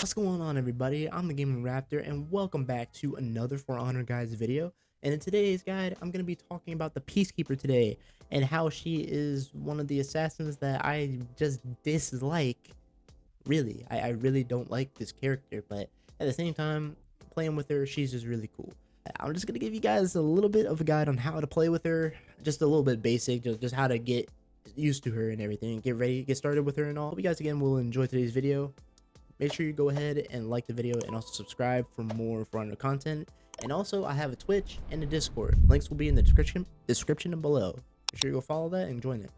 What's going on, everybody? I'm the Gaming Raptor, and welcome back to another For Honor Guys video. And in today's guide, I'm going to be talking about the Peacekeeper today, and how she is one of the assassins that I just dislike. Really, I really don't like this character, but at the same time, playing with her, she's just really cool. I'm just going to give you guys a little bit of a guide on how to play with her, just a little bit basic, just how to get used to her and everything, get started with her and all. Hope you guys again will enjoy today's video. Make sure you go ahead and like the video and also subscribe for more For Honor content. And also, I have a Twitch and a Discord. Links will be in the description below. Make sure you go follow that and join it.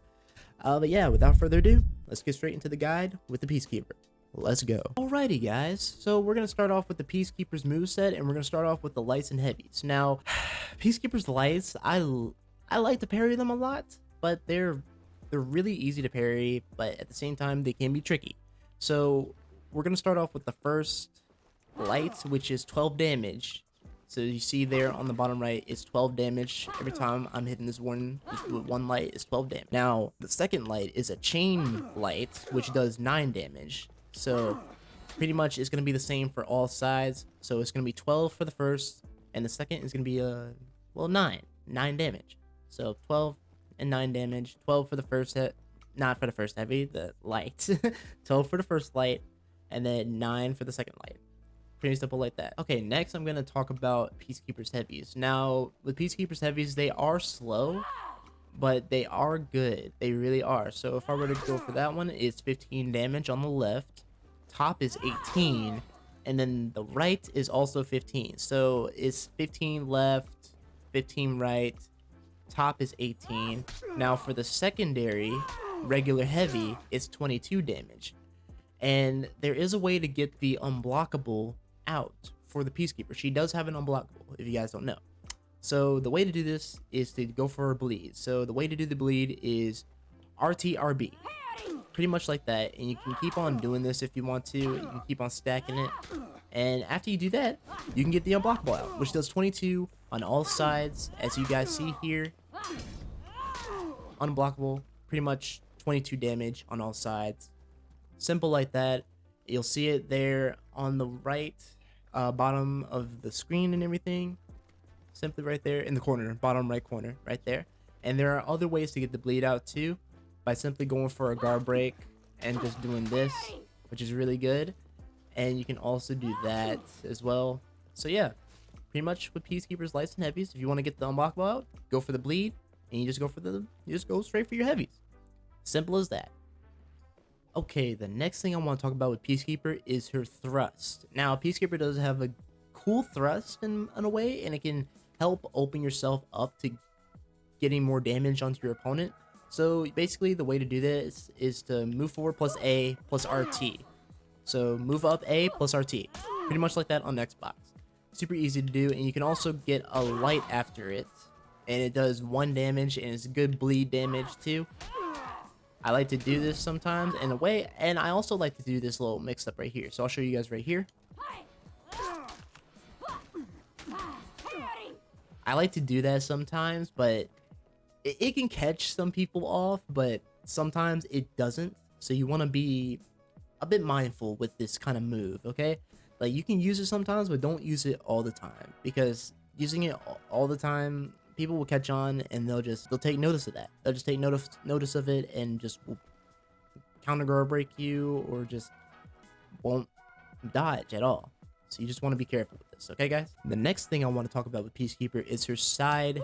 But yeah, without further ado, let's get straight into the guide with the Peacekeeper. Let's go. Alrighty, guys. So we're gonna start off with the Peacekeeper's moveset, and we're gonna start off with the lights and heavies. Now, Peacekeeper's lights, I like to parry them a lot, but they're really easy to parry, but at the same time they can be tricky. So we're going to start off with the first light, which is 12 damage. So you see there on the bottom right, it's 12 damage. Every time I'm hitting this one light, is 12 damage. Now, the second light is a chain light, which does 9 damage. So pretty much it's going to be the same for all sides. So it's going to be 12 for the first, and the second is going to be, 9 damage. So 12 and 9 damage. 12 for the first hit, not for the first heavy, the light. 12 for the first light, and then 9 for the second light. Pretty simple like that. Okay, next I'm going to talk about Peacekeeper's heavies. Now, with Peacekeeper's heavies, they are slow, but they are good. They really are. So if I were to go for that one, it's 15 damage on the left. Top is 18, and then the right is also 15. So it's 15 left, 15 right. Top is 18. Now for the secondary, regular heavy, it's 22 damage. And there is a way to get the unblockable out for the Peacekeeper. She does have an unblockable, if you guys don't know. So the way to do this is to go for a bleed. So the way to do the bleed is RTRB. Pretty much like that. And you can keep on doing this if you want to. You can keep on stacking it. And after you do that, you can get the unblockable out, which does 22 on all sides. As you guys see here, unblockable, pretty much 22 damage on all sides. Simple like that. You'll see it there on the right bottom of the screen and everything. Simply right there in the corner, bottom right corner, right there. And there are other ways to get the bleed out too, by simply going for a guard break and just doing this, which is really good. And you can also do that as well. So yeah, pretty much with Peacekeeper's lights and heavies, if you want to get the unblockable out, go for the bleed, and you just go straight for your heavies. Simple as that. Okay, the next thing I want to talk about with Peacekeeper is her thrust. Now, Peacekeeper does have a cool thrust in a way, and it can help open yourself up to getting more damage onto your opponent. So basically, the way to do this is to move forward plus A plus RT. So move up A plus RT. Pretty much like that on Xbox. Super easy to do, and you can also get a light after it. And it does 1 damage, and it's good bleed damage too. I like to do this sometimes in a way, and I also like to do this little mix up right here. So I'll show you guys right here. I like to do that sometimes, but it can catch some people off, but sometimes it doesn't. So you want to be a bit mindful with this kind of move, okay? Like, you can use it sometimes, but don't use it all the time, because using it all the time, people will catch on, and they'll take notice of that. They'll just take notice of it, and just will counter guard break you, or just won't dodge at all. So you just want to be careful with this, okay, guys? The next thing I want to talk about with Peacekeeper is her side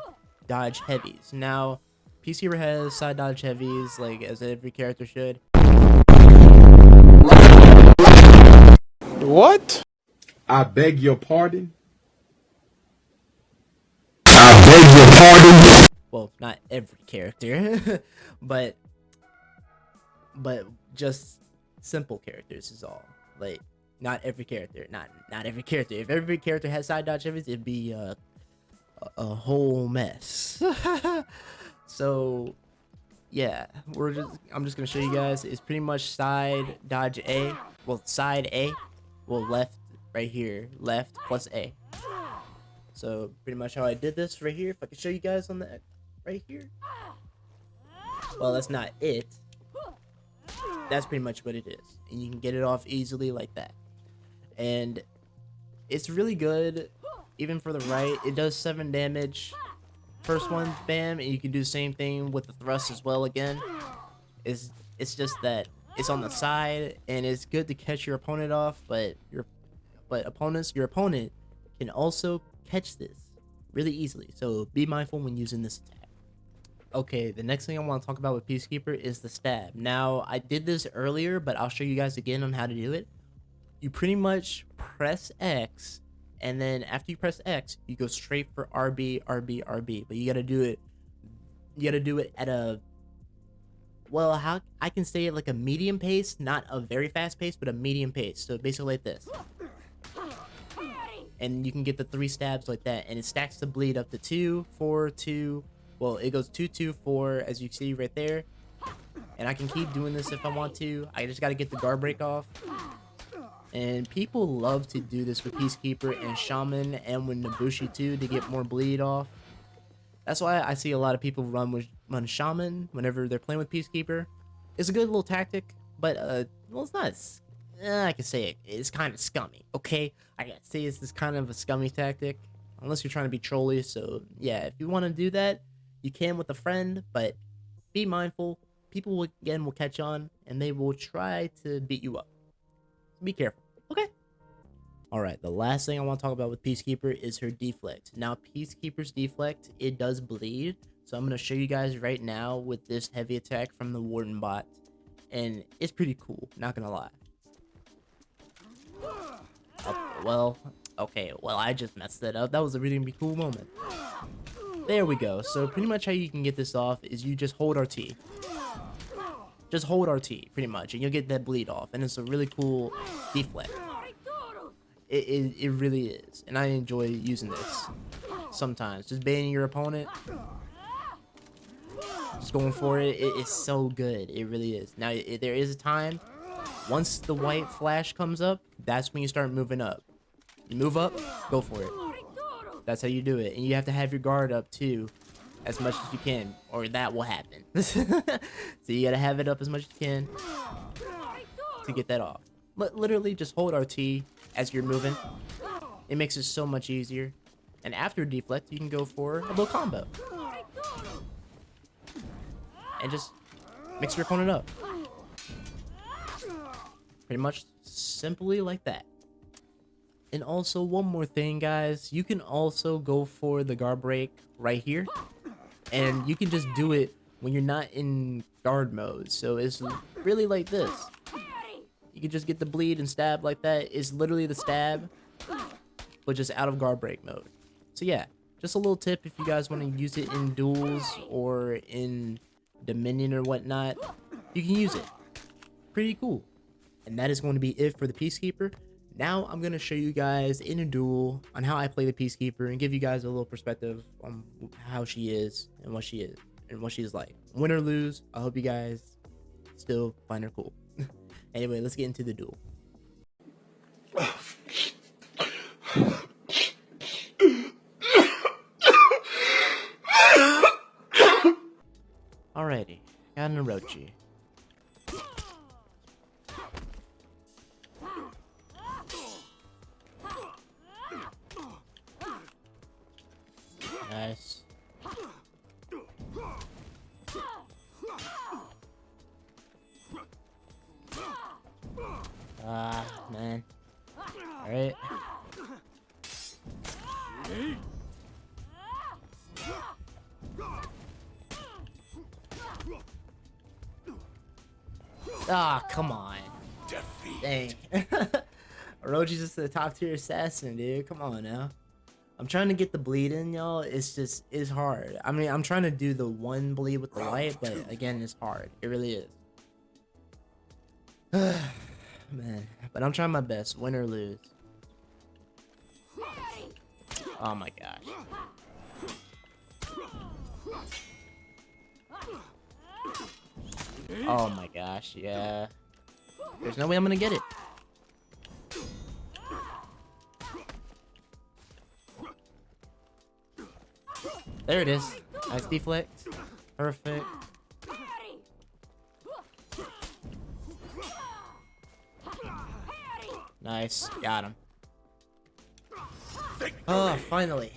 dodge heavies. Now, Peacekeeper has side dodge heavies, like as every character should. What? I beg your pardon? Well, not every character, but just simple characters is all. Like, not every character, not every character. If every character had side dodge heavies, it'd be a whole mess. So yeah, I'm just gonna show you guys. It's pretty much side dodge A. Well, side A. Well, left right here, left plus A. So pretty much how I did this right here. If I can show you guys on the right here. Well, that's not it. That's pretty much what it is, and you can get it off easily like that. and it's really good. Even for the right, it does 7 damage. First one, bam, and you can do the same thing with the thrust as well. Again, it's just that it's on the side, and it's good to catch your opponent off. But your opponent can also catch this really easily. So be mindful when using this attack. Okay, the next thing I want to talk about with Peacekeeper is the stab. Now, I did this earlier, but I'll show you guys again on how to do it. You pretty much press X, and then after you press X, you go straight for RB, RB, RB. But you gotta do it at a, well, how I can say it, like a medium pace, not a very fast pace, but a medium pace. So basically like this. And you can get the 3 stabs like that, and it stacks the bleed up to 2, 4, 2. Well, it goes 2, 2, 4, as you see right there. And I can keep doing this if I want to. I just gotta get the guard break off. And people love to do this with Peacekeeper and Shaman, and with Nobushi too, to get more bleed off. That's why I see a lot of people run Shaman whenever they're playing with Peacekeeper. It's a good little tactic, but well, it's not. I can say it's kind of scummy. Okay, I gotta say it's kind of a scummy tactic, unless you're trying to be trolly. So yeah, if you want to do that, you can with a friend, but be mindful. People will catch on, and they will try to beat you up. Be careful, okay? Alright, the last thing I want to talk about with Peacekeeper is her Deflect. Now, Peacekeeper's Deflect, it does bleed. So I'm going to show you guys right now with this heavy attack from the Warden bot. And it's pretty cool, not going to lie. Okay, well, I just messed that up. That was a really cool moment. There we go. So pretty much how you can get this off is you just hold RT. Just hold RT, pretty much, and you'll get that bleed off. And it's a really cool deflect. It really is. And I enjoy using this sometimes. Just baiting your opponent. Just going for it. It's so good. It really is. Now, there is a time. Once the white flash comes up, that's when you start moving up. You move up, go for it. That's how you do it. And you have to have your guard up, too. As much as you can, or that will happen. So you gotta have it up as much as you can to get that off. Literally just hold RT as you're moving. It makes it so much easier. And after deflect, you can go for a little combo. And just mix your opponent up. Pretty much simply like that. And also one more thing, guys. You can also go for the guard break right here. And you can just do it when you're not in guard mode. So it's really like this. You can just get the bleed and stab like that. It's literally the stab, but just out of guard break mode. So yeah, just a little tip if you guys want to use it in duels or in Dominion or whatnot. You can use it. Pretty cool. And that is going to be it for the Peacekeeper. Now I'm going to show you guys in a duel on how I play the Peacekeeper and give you guys a little perspective on how she is and what she is and what she's like. Win or lose, I hope you guys still find her cool. Anyway, let's get into the duel. Alrighty, got an Orochi. Nice. Man. Alright. Come on. Dang. Orochi's just a top tier assassin, dude. Come on now. I'm trying to get the bleed in, y'all. It's hard. I mean, I'm trying to do the one bleed with the light, but again, it's hard. It really is. Man, but I'm trying my best, win or lose. Oh my gosh. Oh my gosh, yeah. There's no way I'm gonna get it. There it is. Nice deflect. Perfect. Nice, got him. Oh, finally.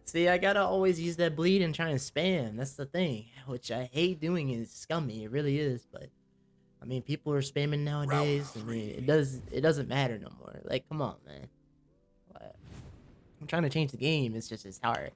See, I gotta always use that bleed and try and spam. That's the thing, which I hate doing. Is scummy. It really is. But I mean, people are spamming nowadays. I mean, it doesn't matter no more. Like, come on, man. I'm trying to change the game. It's hard.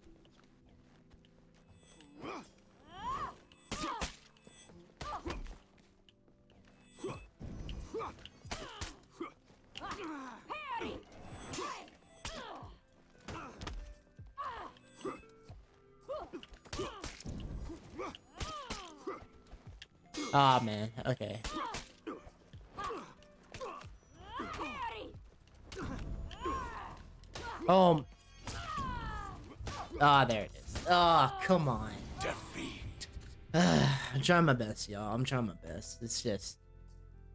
Ah, man. Okay. Ah, there it is. Ah, come on. Defeat. I'm trying my best, y'all. I'm trying my best. It's just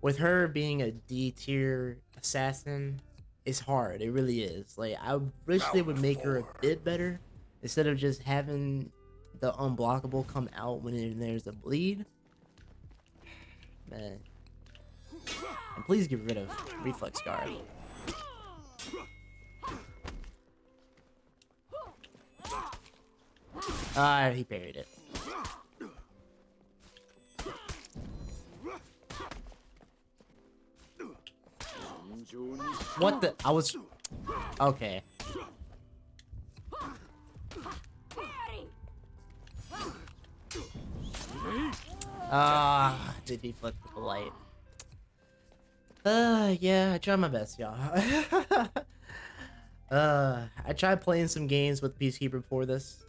with her being a D tier assassin, it's hard. It really is. Like, I wish they would make her a bit better instead of just having the unblockable come out when there's a bleed. Man. And please get rid of reflex guard. Ah, he parried it. What the? I was... Okay. Ah, the deflect with the light. Yeah, I tried my best, y'all. I tried playing some games with Peacekeeper before this.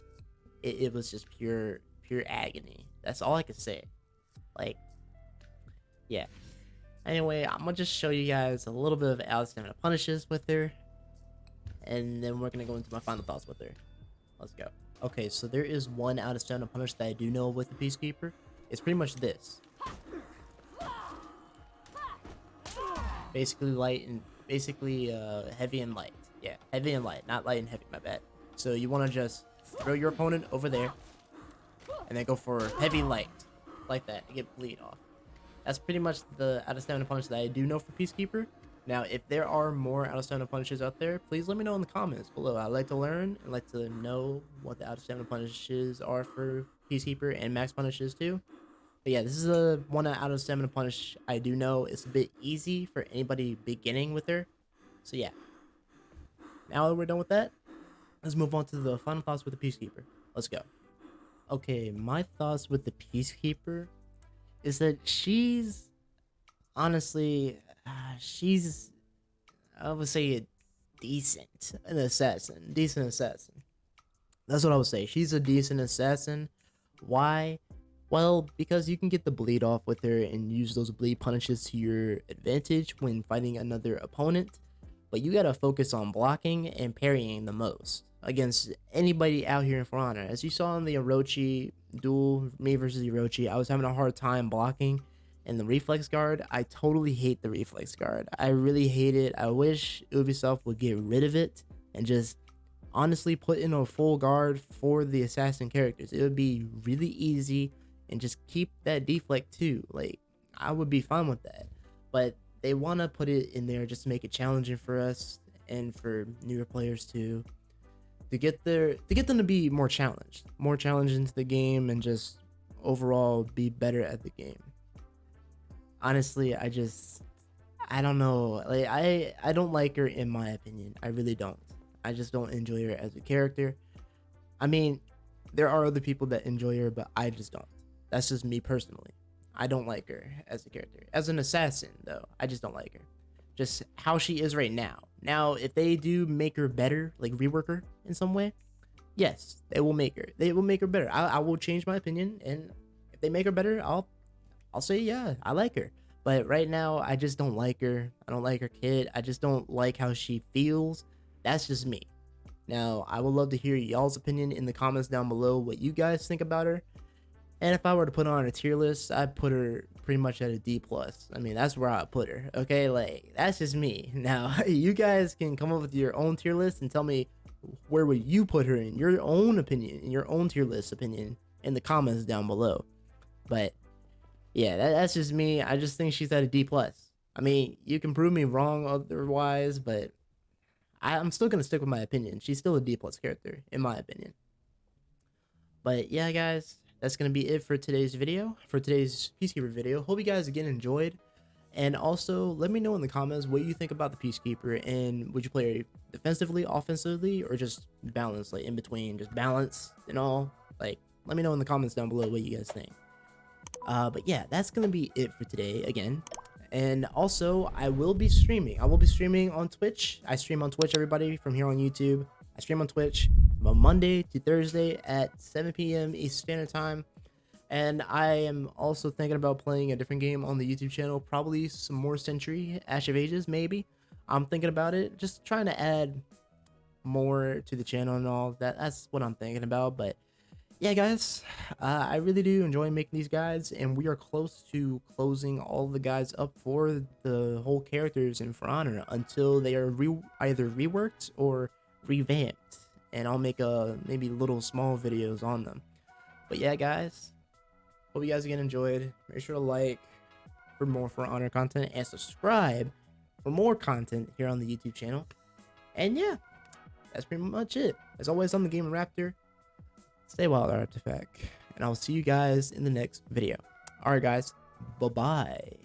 It was just pure agony. That's all I could say. Like, yeah. Anyway, I'm gonna just show you guys a little bit of outstanding punishes with her, and then we're gonna go into my final thoughts with her. Let's go. Okay, so there is one outstanding punish that I do know with the Peacekeeper. It's pretty much this. Basically light and heavy and light. Yeah, heavy and light, not light and heavy, my bad. So you want to just throw your opponent over there and then go for heavy light like that to get bleed off. That's pretty much the out of stamina punish that I do know for Peacekeeper. Now, if there are more out of stamina punishes out there, please let me know in the comments below. I'd like to learn and like to know what the out of stamina punishes are for Peacekeeper and max punishes too. But yeah, this is a one out of stamina punish I do know. It's a bit easy for anybody beginning with her. So yeah. Now that we're done with that, let's move on to the final thoughts with the Peacekeeper. Let's go. Okay, my thoughts with the Peacekeeper is that she's honestly, I would say a decent assassin. That's what I would say. She's a decent assassin. Why? Well, because you can get the bleed off with her and use those bleed punishes to your advantage when fighting another opponent. But you gotta focus on blocking and parrying the most against anybody out here in For Honor. As you saw in the Orochi duel, me versus Orochi, I was having a hard time blocking. And the reflex guard, I totally hate the reflex guard. I really hate it. I wish Ubisoft would get rid of it and just honestly put in a full guard for the assassin characters. It would be really easy, and just keep that deflect too. Like, I would be fine with that. But they want to put it in there just to make it challenging for us and for newer players too, to get them to be more challenged into the game and just overall be better at the game. Honestly, I don't know. Like, I don't like her, in my opinion. I really don't. I just don't enjoy her as a character. I mean, there are other people that enjoy her, but I just don't. That's just me personally. I don't like her as a character. As an assassin, though, I just don't like her. Just how she is right now. Now, if they do make her better, like rework her in some way, yes, they will make her. They will make her better. I will change my opinion, and if they make her better, I'll say, yeah, I like her. But right now, I just don't like her. I don't like her kid. I just don't like how she feels. That's just me. Now, I would love to hear y'all's opinion in the comments down below, what you guys think about her. And if I were to put her on a tier list, I'd put her pretty much at a D+. I mean, that's where I'd put her. Okay, like, that's just me. Now, you guys can come up with your own tier list and tell me where would you put her in your own opinion, in your own tier list opinion, in the comments down below. But yeah, that's just me. I just think she's at a D+. I mean, you can prove me wrong otherwise, but I'm still gonna stick with my opinion. She's still a D plus character, in my opinion. But yeah, guys, that's gonna be it for today's video, for today's Peacekeeper video. Hope you guys again enjoyed. And also, let me know in the comments what you think about the Peacekeeper, and would you play defensively, offensively, or just balance, like in between, just balance and all. Like, let me know in the comments down below what you guys think. But yeah, that's gonna be it for today again. And also, I will be streaming. I will be streaming on Twitch. I stream on Twitch, everybody, from here on YouTube. I stream on Twitch from Monday to Thursday at 7 p.m. Eastern Standard Time. And I am also thinking about playing a different game on the YouTube channel, probably some more Century, Ash of Ages, maybe. I'm thinking about it, just trying to add more to the channel and all that. That's what I'm thinking about. But yeah, guys, I really do enjoy making these guides, and we are close to closing all the guides up for the whole characters in For Honor until they are either reworked or revamped, and I'll make maybe little small videos on them. But yeah, guys, hope you guys again enjoyed. Make sure to like for more For Honor content and subscribe for more content here on the YouTube channel. And yeah, that's pretty much it. As always, I'm the TheGamingRaptor. Stay wild, Artifact, and I'll see you guys in the next video. All right, guys, bye-bye.